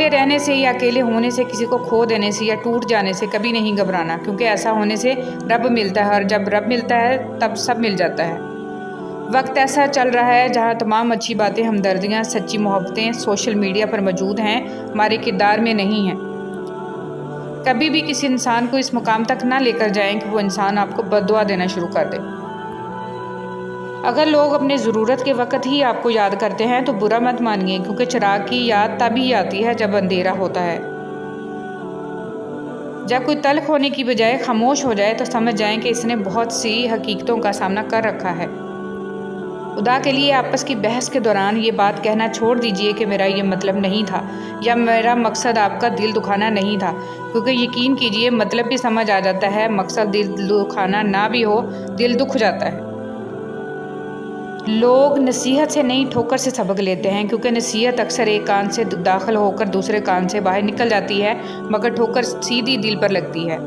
اکیلے رہنے سے یا اکیلے ہونے سے، کسی کو کھو دینے سے یا ٹوٹ جانے سے کبھی نہیں گھبرانا، کیونکہ ایسا ہونے سے رب ملتا ہے، اور جب رب ملتا ہے تب سب مل جاتا ہے۔ وقت ایسا چل رہا ہے جہاں تمام اچھی باتیں، ہمدردیاں، سچی محبتیں سوشل میڈیا پر موجود ہیں، ہمارے کردار میں نہیں ہیں۔ کبھی بھی کسی انسان کو اس مقام تک نہ لے کر جائیں کہ وہ انسان آپ کو بد دعا دینا شروع کر دے۔ اگر لوگ اپنے ضرورت کے وقت ہی آپ کو یاد کرتے ہیں تو برا مت مانیے، کیونکہ چراغ کی یاد تب ہی آتی ہے جب اندھیرا ہوتا ہے۔ جب کوئی تلخ ہونے کی بجائے خاموش ہو جائے تو سمجھ جائیں کہ اس نے بہت سی حقیقتوں کا سامنا کر رکھا ہے۔ خدا کے لیے آپس کی بحث کے دوران یہ بات کہنا چھوڑ دیجئے کہ میرا یہ مطلب نہیں تھا، یا میرا مقصد آپ کا دل دکھانا نہیں تھا، کیونکہ یقین کیجئے مطلب بھی سمجھ آ جاتا ہے، مقصد دل دکھانا نہ بھی ہو، دل دکھ جاتا ہے۔ لوگ نصیحت سے نہیں ٹھوکر سے سبق لیتے ہیں، کیونکہ نصیحت اکثر ایک کان سے داخل ہو کر دوسرے کان سے باہر نکل جاتی ہے، مگر ٹھوکر سیدھی دل پر لگتی ہے۔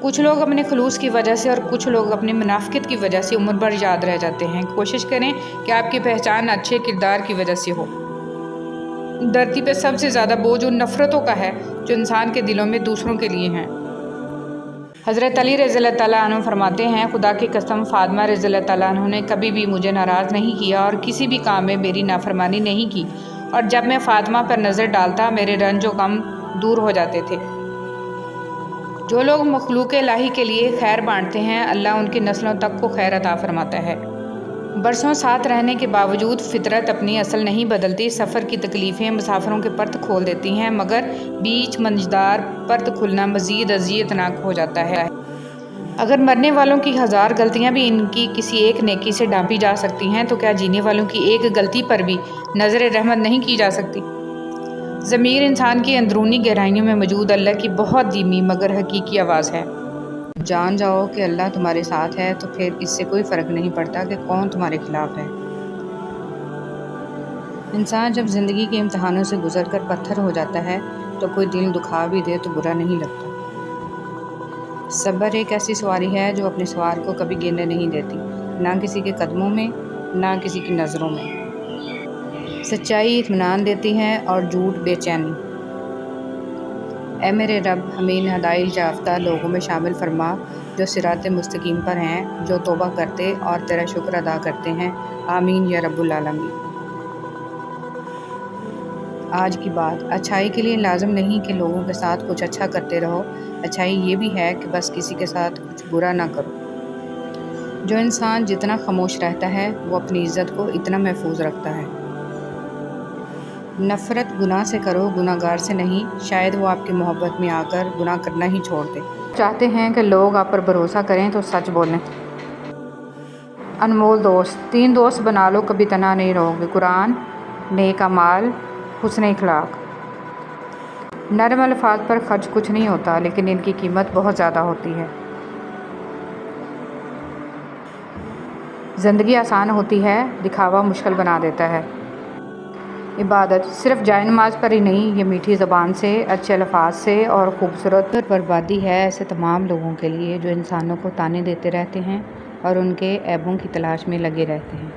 کچھ لوگ اپنے خلوص کی وجہ سے اور کچھ لوگ اپنی منافقت کی وجہ سے عمر بھر یاد رہ جاتے ہیں۔ کوشش کریں کہ آپ کی پہچان اچھے کردار کی وجہ سے ہو۔ دھرتی پہ سب سے زیادہ بوجھ ان نفرتوں کا ہے جو انسان کے دلوں میں دوسروں کے لیے ہیں۔ حضرت علی رضی اللہ تعالیٰ عنہ فرماتے ہیں، خدا کی قسم فاطمہ رضی اللہ تعالیٰ عنہ نے کبھی بھی مجھے ناراض نہیں کیا اور کسی بھی کام میں میری نافرمانی نہیں کی، اور جب میں فاطمہ پر نظر ڈالتا میرے رنج و غم دور ہو جاتے تھے۔ جو لوگ مخلوق الہی کے لیے خیر بانٹتے ہیں، اللہ ان کی نسلوں تک کو خیر عطا فرماتا ہے۔ برسوں ساتھ رہنے کے باوجود فطرت اپنی اصل نہیں بدلتی۔ سفر کی تکلیفیں مسافروں کے پرت کھول دیتی ہیں، مگر بیچ منجدار پرت کھلنا مزید اذیت ناک ہو جاتا ہے۔ اگر مرنے والوں کی 1000 غلطیاں بھی ان کی کسی ایک نیکی سے ڈھانپی جا سکتی ہیں، تو کیا جینے والوں کی ایک غلطی پر بھی نظر رحمت نہیں کی جا سکتی؟ ضمیر انسان کی اندرونی گہرائیوں میں موجود اللہ کی بہت دھیمی مگر حقیقی آواز ہے۔ جان جاؤ کہ اللہ تمہارے ساتھ ہے، تو پھر اس سے کوئی فرق نہیں پڑتا کہ کون تمہارے خلاف ہے۔ انسان جب زندگی کے امتحانوں سے گزر کر پتھر ہو جاتا ہے تو کوئی دل دکھا بھی دے تو برا نہیں لگتا۔ صبر ایک ایسی سواری ہے جو اپنے سوار کو کبھی گرنے نہیں دیتی، نہ کسی کے قدموں میں، نہ کسی کی نظروں میں۔ سچائی اطمینان دیتی ہے اور جھوٹ بے چینی۔ اے میرے رب، ہمیں ان ہدایت یافتہ لوگوں میں شامل فرما جو صراط مستقیم پر ہیں، جو توبہ کرتے اور تیرا شکر ادا کرتے ہیں۔ آمین یا رب العالمین۔ آج کی بات، اچھائی کے لیے لازم نہیں کہ لوگوں کے ساتھ کچھ اچھا کرتے رہو، اچھائی یہ بھی ہے کہ بس کسی کے ساتھ کچھ برا نہ کرو۔ جو انسان جتنا خاموش رہتا ہے وہ اپنی عزت کو اتنا محفوظ رکھتا ہے۔ نفرت گناہ سے کرو، گناہ گار سے نہیں، شاید وہ آپ کی محبت میں آ کر گناہ کرنا ہی چھوڑ دے۔ چاہتے ہیں کہ لوگ آپ پر بھروسہ کریں تو سچ بولیں۔ انمول دوست، 3 دوست بنا لو، کبھی تنہا نہیں رہو گے۔ قرآن، نیک اعمال، حسن اخلاق۔ نرم الفاظ پر خرچ کچھ نہیں ہوتا، لیکن ان کی قیمت بہت زیادہ ہوتی ہے۔ زندگی آسان ہوتی ہے، دکھاوا مشکل بنا دیتا ہے۔ عبادت صرف جائے نماز پر ہی نہیں، یہ میٹھی زبان سے، اچھے الفاظ سے اور خوبصورت بربادی ہے ایسے تمام لوگوں کے لیے جو انسانوں کو طعنے دیتے رہتے ہیں اور ان کے عیبوں کی تلاش میں لگے رہتے ہیں۔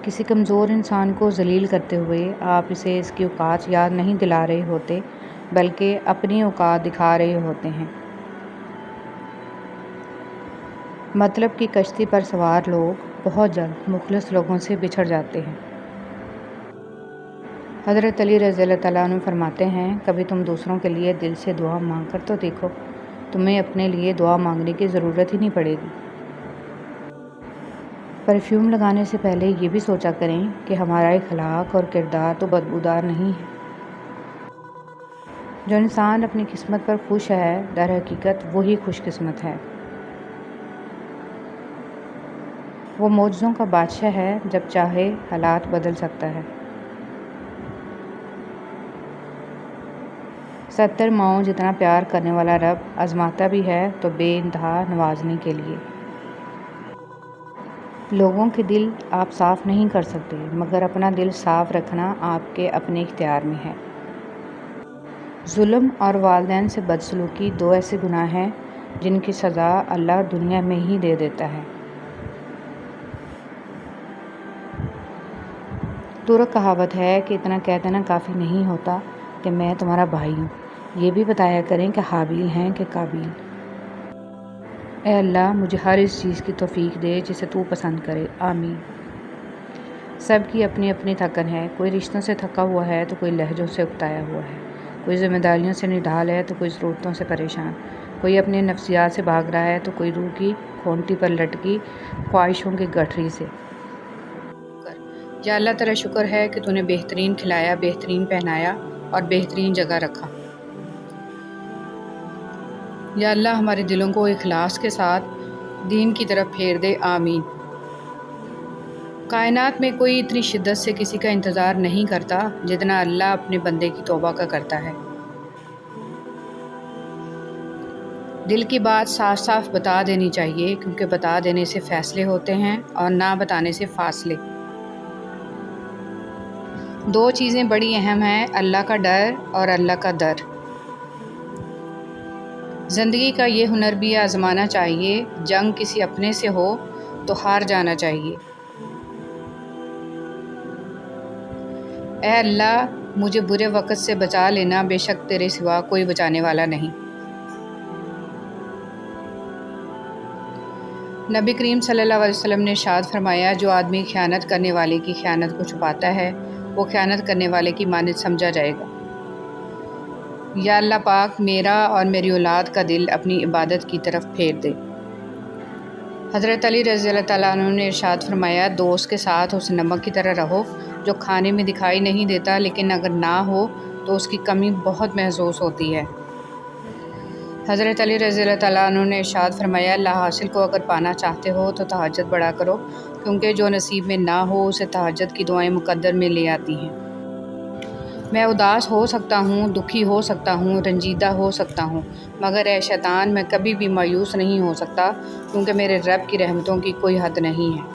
کسی کمزور انسان کو ذلیل کرتے ہوئے آپ اسے اس کی اوقات یاد نہیں دلا رہے ہوتے، بلکہ اپنی اوقات دکھا رہے ہوتے ہیں۔ مطلب کی کشتی پر سوار لوگ بہت جلد مخلص لوگوں سے بچھڑ جاتے ہیں۔ حضرت علی رضی اللہ تعالیٰ عنہ فرماتے ہیں، کبھی تم دوسروں کے لیے دل سے دعا مانگ کر تو دیکھو، تمہیں اپنے لیے دعا مانگنے کی ضرورت ہی نہیں پڑے گی۔ پرفیوم لگانے سے پہلے یہ بھی سوچا کریں کہ ہمارا اخلاق اور کردار تو بدبودار نہیں ہے۔ جو انسان اپنی قسمت پر خوش ہے، در حقیقت وہی خوش قسمت ہے۔ وہ معجزوں کا بادشاہ ہے، جب چاہے حالات بدل سکتا ہے۔ 70 ماؤں جتنا پیار کرنے والا رب آزماتا بھی ہے تو بے انتہا نوازنے کے لیے۔ لوگوں کے دل آپ صاف نہیں کر سکتے، مگر اپنا دل صاف رکھنا آپ کے اپنے اختیار میں ہے۔ ظلم اور والدین سے بدسلوکی 2 ایسے گناہ ہیں جن کی سزا اللہ دنیا میں ہی دے دیتا ہے۔ دور کہاوت ہے کہ اتنا کہہ دینا کافی نہیں ہوتا کہ میں تمہارا بھائی ہوں، یہ بھی بتایا کریں کہ حابیل ہیں کہ قابیل۔ اے اللہ مجھے ہر اس چیز کی توفیق دے جسے تو پسند کرے، آمین۔ سب کی اپنی اپنی تھکن ہے، کوئی رشتوں سے تھکا ہوا ہے تو کوئی لہجوں سے اکتایا ہوا ہے، کوئی ذمہ داریوں سے نڈھال ہے تو کوئی ضرورتوں سے پریشان، کوئی اپنے نفسیات سے بھاگ رہا ہے تو کوئی روح کی کھونٹی پر لٹکی خواہشوں کی گٹھری سے۔ یا اللہ تیرا شکر ہے کہ تو نے بہترین کھلایا، بہترین پہنایا اور بہترین جگہ رکھا۔ یا اللہ ہمارے دلوں کو اخلاص کے ساتھ دین کی طرف پھیر دے، آمین۔ کائنات میں کوئی اتنی شدت سے کسی کا انتظار نہیں کرتا جتنا اللہ اپنے بندے کی توبہ کا کرتا ہے۔ دل کی بات صاف صاف بتا دینی چاہیے، کیونکہ بتا دینے سے فیصلے ہوتے ہیں اور نہ بتانے سے فاصلے۔ دو چیزیں بڑی اہم ہیں، اللہ کا ڈر اور اللہ کا در۔ زندگی کا یہ ہنر بھی آزمانا چاہیے، جنگ کسی اپنے سے ہو تو ہار جانا چاہیے۔ اے اللہ مجھے برے وقت سے بچا لینا، بے شک تیرے سوا کوئی بچانے والا نہیں۔ نبی کریم صلی اللہ علیہ وسلم نے ارشاد فرمایا، جو آدمی خیانت کرنے والے کی خیانت کو چھپاتا ہے وہ خیانت کرنے والے کی مانند سمجھا جائے گا۔ یا اللہ پاک میرا اور میری اولاد کا دل اپنی عبادت کی طرف پھیر دے۔ حضرت علی رضی اللہ تعالیٰ عنہ نے ارشاد فرمایا، دوست کے ساتھ اس نمک کی طرح رہو جو کھانے میں دکھائی نہیں دیتا لیکن اگر نہ ہو تو اس کی کمی بہت محسوس ہوتی ہے۔ حضرت علی رضی اللہ تعالیٰ عنہ نے ارشاد فرمایا، اللہ حاصل کو اگر پانا چاہتے ہو تو تہجد بڑھا کرو، کیونکہ جو نصیب میں نہ ہو اسے تہجد کی دعائیں مقدر میں لے آتی ہیں۔ میں اداس ہو سکتا ہوں، دکھی ہو سکتا ہوں، رنجیدہ ہو سکتا ہوں، مگر اے شیطان میں کبھی بھی مایوس نہیں ہو سکتا، کیونکہ میرے رب کی رحمتوں کی کوئی حد نہیں ہے۔